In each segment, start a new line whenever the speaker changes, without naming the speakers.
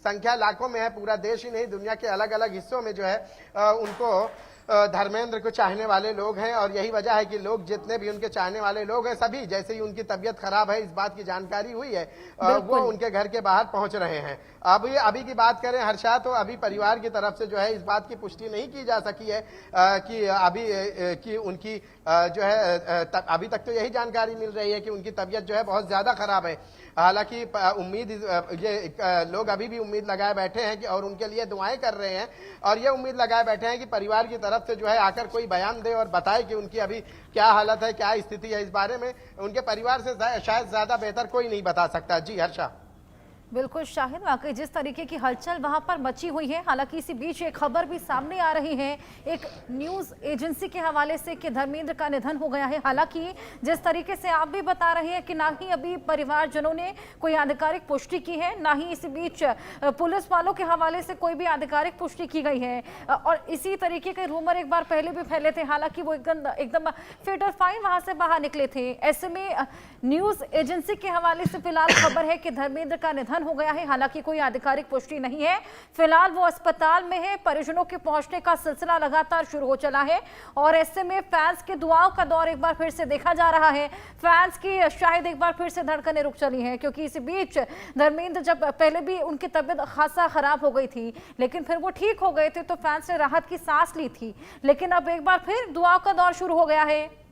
संख्या लाखों में है। पूरा देश ही नहीं, दुनिया के अलग अलग हिस्सों में जो है उनको धर्मेंद्र को चाहने वाले लोग हैं। और यही वजह है कि लोग, जितने भी उनके चाहने वाले लोग हैं, सभी जैसे ही उनकी तबीयत खराब है, इस बात की जानकारी हुई है, वो उनके घर के बाहर पहुंच रहे हैं। अभी की बात करें हर्षा, तो अभी परिवार की तरफ से जो है इस बात की पुष्टि नहीं की जा सकी है कि अभी कि उनकी जो है अभी तक तो यही जानकारी मिल रही है कि उनकी तबीयत जो है बहुत ज्यादा खराब है। हालांकि उम्मीद, ये लोग अभी भी उम्मीद लगाए बैठे हैं कि, और उनके लिए दुआएं कर रहे हैं, और ये उम्मीद लगाए बैठे हैं कि परिवार की तरफ से जो है आकर कोई बयान दे और बताए कि उनकी अभी क्या हालत है, क्या स्थिति है। इस बारे में उनके परिवार से शायद ज्यादा बेहतर कोई नहीं बता सकता। जी हर्षा।
बिल्कुल शाहिद, वाकई जिस तरीके की हलचल वहां पर मची हुई है, हालांकि इसी बीच एक खबर भी सामने आ रही है एक न्यूज एजेंसी के हवाले से कि धर्मेंद्र का निधन हो गया है। हालांकि जिस तरीके से आप भी बता रहे हैं कि ना ही अभी परिवारजनों ने कोई आधिकारिक पुष्टि की है, ना ही इसी बीच पुलिस वालों के हवाले से कोई भी आधिकारिक पुष्टि की गई है, और इसी तरीके के रूमर एक बार पहले भी फैले थे। हालांकि वो एकदम फेटर फाइन वहां से बाहर निकले थे। ऐसे में न्यूज एजेंसी के हवाले से फिलहाल खबर है कि धर्मेंद्र का निधन हो गया है। हालांकि कोई आधिकारिक पुष्टि नहीं है। फिलहाल वो अस्पताल में है। परिजनों के पहुंचने का सिलसिला लगातार शुरू हो चला है, और ऐसे में फैंस के दुआओं का दौर एक बार फिर से देखा जा रहा है। फैंस की शायद एक बार फिर से धड़कनें रुक चली हैं, क्योंकि इसी बीच धर्मेंद्र, जब पहले भी उनकी तबीयत खासा खराब हो गई थी, लेकिन फिर वो ठीक हो गए थे, तो फैंस ने राहत की सांस ली थी। लेकिन अब एक बार फिर दुआओं का दौर शुरू हो गया है।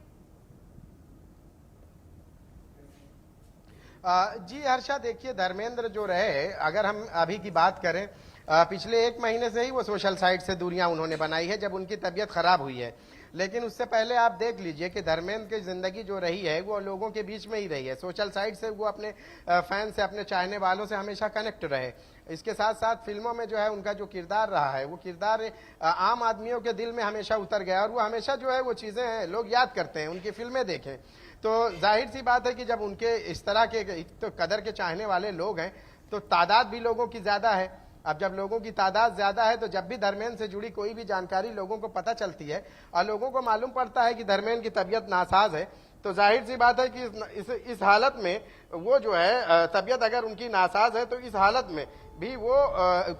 जी हर्षा, देखिए धर्मेंद्र जो रहे, अगर हम अभी की बात करें, पिछले 1 महीने से ही वो सोशल साइट से दूरियां उन्होंने बनाई है, जब उनकी तबीयत खराब हुई है। लेकिन उससे पहले आप देख लीजिए कि धर्मेंद्र की जिंदगी जो रही है वो लोगों के बीच में ही रही है। सोशल साइट से वो अपने फैन से, अपने चाहने वालों से हमेशा कनेक्ट रहे। इसके साथ साथ फिल्मों में जो है उनका जो किरदार रहा है, वो किरदार आम आदमियों के दिल में हमेशा उतर गया, और वो हमेशा जो है वो चीजें लोग याद करते हैं, उनकी फिल्में देखें। तो जाहिर सी बात है कि जब उनके इस तरह के तो कदर के चाहने वाले लोग हैं, तो तादाद भी लोगों की ज्यादा है। अब जब लोगों की तादाद ज्यादा है, तो जब भी धर्मेंद्र से जुड़ी कोई भी जानकारी लोगों को पता चलती है और लोगों को मालूम पड़ता है कि धर्मेंद्र की तबीयत नासाज है, तो जाहिर सी बात है कि इस हालत में वो जो है, तबीयत अगर उनकी नासाज है, तो इस हालत में भी वो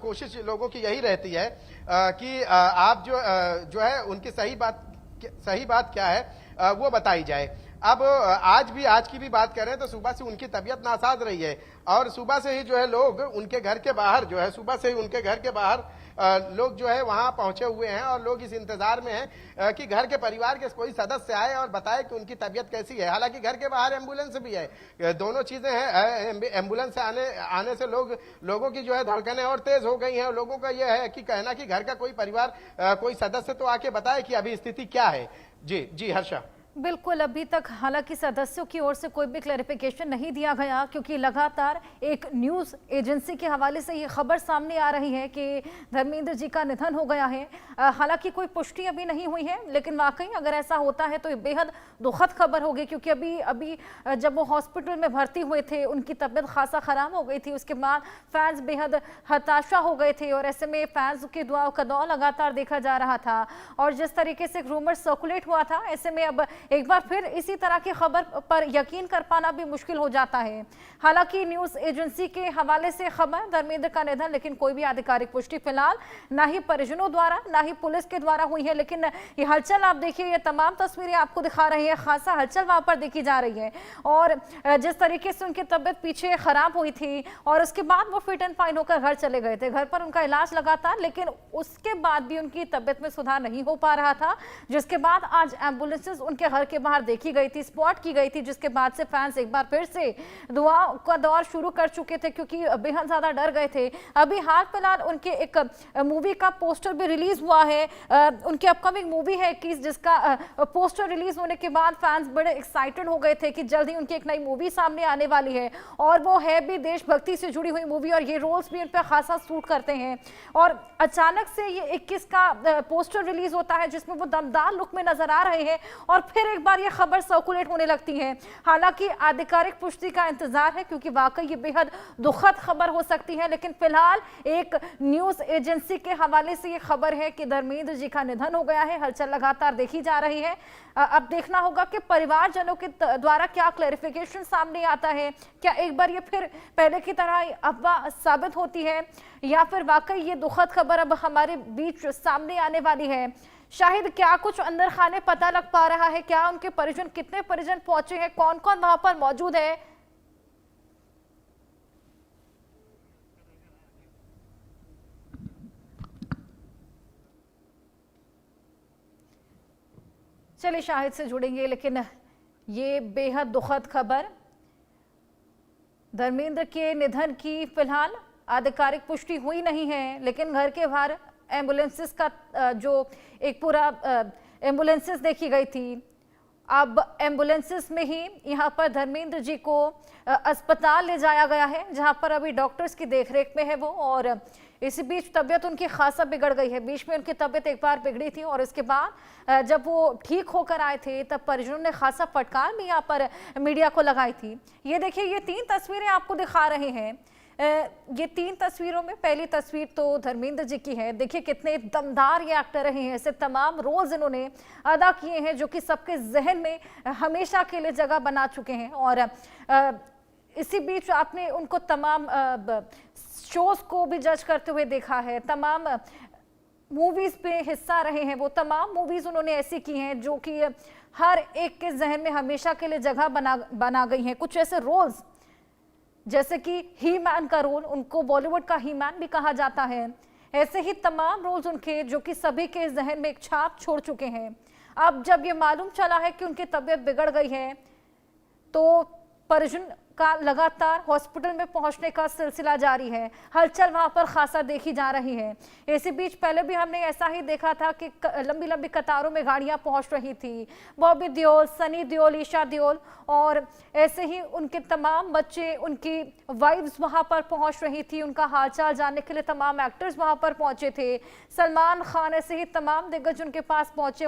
कोशिश लोगों की यही रहती है कि आप जो है उनकी सही बात क्या है वो बताई जाए। अब आज की भी बात करें तो सुबह से उनकी तबीयत नासाज रही है, और सुबह से ही जो है लोग उनके घर के बाहर जो है, सुबह से ही उनके घर के बाहर लोग जो है वहां पहुंचे हुए हैं, और लोग इस इंतजार में हैं कि घर के परिवार के कोई सदस्य आए और बताए कि उनकी तबीयत कैसी है। हालांकि घर के बाहर एम्बुलेंस भी है, दोनों चीजें हैं। एम्बुलेंस से आने से लोगों की जो है धड़कनें और तेज हो गई हैं, और लोगों का यह है कि कहना कि घर का कोई परिवार, कोई सदस्य तो आके बताए कि अभी स्थिति क्या है। जी हर्षा।
बिल्कुल, अभी तक हालांकि सदस्यों की ओर से कोई भी क्लैरिफिकेशन नहीं दिया गया, क्योंकि लगातार एक न्यूज़ एजेंसी के हवाले से ये खबर सामने आ रही है कि धर्मेंद्र जी का निधन हो गया है। हालांकि कोई पुष्टि अभी नहीं हुई है, लेकिन वाकई अगर ऐसा होता है तो ये बेहद दुखद खबर होगी, क्योंकि अभी जब वो हॉस्पिटल में भर्ती हुए थे, उनकी तबीयत खासा ख़राब हो गई थी। उसके बाद फैंस बेहद हताशा हो गए थे, और ऐसे में फैंस की दुआओं का दौर लगातार देखा जा रहा था। और जिस तरीके से रूमर सर्कुलेट हुआ था, ऐसे में अब एक बार फिर इसी तरह की खबर पर यकीन कर पाना भी मुश्किल हो जाता है। हालांकि न्यूज़ एजेंसी के हवाले से खबर धर्मेंद्र का निधन, लेकिन कोई भी आधिकारिक पुष्टि फिलहाल ना ही परिजनों द्वारा ना ही पुलिस के द्वारा हुई है। लेकिन ये हलचल आप देखिए, ये तमाम तस्वीरें आपको दिखा रही है, खासा हलचल वहां पर देखी जा रही है। और जिस तरीके से उनकी तबीयत पीछे खराब हुई थी, और उसके बाद वो फिट एंड फाइन होकर घर चले गए थे, घर पर उनका इलाज लगातार, लेकिन उसके बाद भी उनकी तबीयत में सुधार नहीं हो पा रहा था, जिसके बाद आज एम्बुलेंसेज उनके घर के बाहर देखी गई थी, स्पॉट की गई थी, जिसके बाद से फैंस एक बार फिर से दुआ का दौर शुरू कर चुके थे, क्योंकि बेहद ज्यादा डर गए थे। अभी हाल फिलहाल उनके एक मूवी का पोस्टर भी रिलीज हुआ है, उनकी अपकमिंग मूवी है कि जिसका पोस्टर रिलीज होने के बाद फैंस बड़े एक्साइटेड हो गए थे कि जल्द ही उनकी एक नई मूवी सामने आने वाली है, और वो है भी देशभक्ति से जुड़ी हुई मूवी, और ये रोल्स भी उन पर खासा सूट करते हैं। और अचानक से ये 21 का पोस्टर रिलीज होता है, जिसमें वो दमदार लुक में नजर आ रहे हैं, और फिर एक बार ये खबर सर्कुलेट होने लगती है। हालांकि आधिकारिक पुष्टि का इंतजार है क्योंकि वाकई ये बेहद दुखद खबर हो सकती है, लेकिन फिलहाल एक न्यूज एजेंसी के हवाले से ये खबर है कि धर्मेंद्र जी का निधन हो गया है। हलचल लगातार देखी जा रही है। अब देखना होगा कि परिवारजनों के द्वारा क्या क्लैरिफिकेशन सामने आता है। क्या एक बार ये फिर पहले की तरह अफवाह साबित होती है या फिर वाकई ये दुखद खबर अब हमारे बीच सामने आने वाली है। शाहिद, क्या कुछ अंदर खाने पता लग पा रहा है? क्या उनके परिजन, कितने परिजन पहुंचे हैं, कौन कौन वहां पर मौजूद है? चलिए शाहिद से जुड़ेंगे, लेकिन ये बेहद दुखद खबर धर्मेंद्र के निधन की फिलहाल आधिकारिक पुष्टि हुई नहीं है, लेकिन घर के बाहर एम्बुलेंसेस का जो एक पूरा एम्बुलेंसेस देखी गई थी, अब एम्बुलेंसेस में ही यहाँ पर धर्मेंद्र जी को अस्पताल ले जाया गया है, जहाँ पर अभी डॉक्टर्स की देखरेख में है वो। और इसी बीच तबीयत उनकी खासा बिगड़ गई है। बीच में उनकी तबीयत एक बार बिगड़ी थी और इसके बाद जब वो ठीक होकर आए थे तब परिजनों ने खासा फटकार भी यहाँ पर मीडिया को लगाई थी। ये देखिए, ये 3 तस्वीरें आपको दिखा रहे हैं। ये 3 तस्वीरों में पहली तस्वीर तो धर्मेंद्र जी की है। देखिए कितने दमदार ये एक्टर रहे हैं। ऐसे तमाम रोल्स इन्होंने अदा किए हैं जो कि सबके जहन में हमेशा के लिए जगह बना चुके हैं। और इसी बीच आपने उनको तमाम शोज को भी जज करते हुए देखा है, तमाम मूवीज पे हिस्सा रहे हैं। वो तमाम मूवीज उन्होंने ऐसी की हैं जो कि हर एक के जहन में हमेशा के लिए जगह बना गई हैं। कुछ ऐसे रोल्स जैसे कि ही मैन का रोल, उनको बॉलीवुड का ही मैन भी कहा जाता है। ऐसे ही तमाम रोल्स उनके जो कि सभी के जहन में एक छाप छोड़ चुके हैं। अब जब ये मालूम चला है कि उनकी तबीयत बिगड़ गई है तो परिजन का लगातार हॉस्पिटल में पहुंचने का सिलसिला जारी है। हलचल वहां पर खासा देखी जा रही है। इसी बीच पहले भी हमने ऐसा ही देखा था कि लंबी लंबी कतारों में गाड़ियां पहुंच रही थी। बॉबी देओल, सनी देओल, ईशा देओल और ऐसे ही उनके तमाम बच्चे, उनकी वाइफ्स वहां पर पहुंच रही थी। उनका हालचाल जानने के लिए तमाम एक्टर्स वहां पर पहुंचे थे। सलमान खान, ऐसे ही तमाम दिग्गज उनके पास पहुंचे।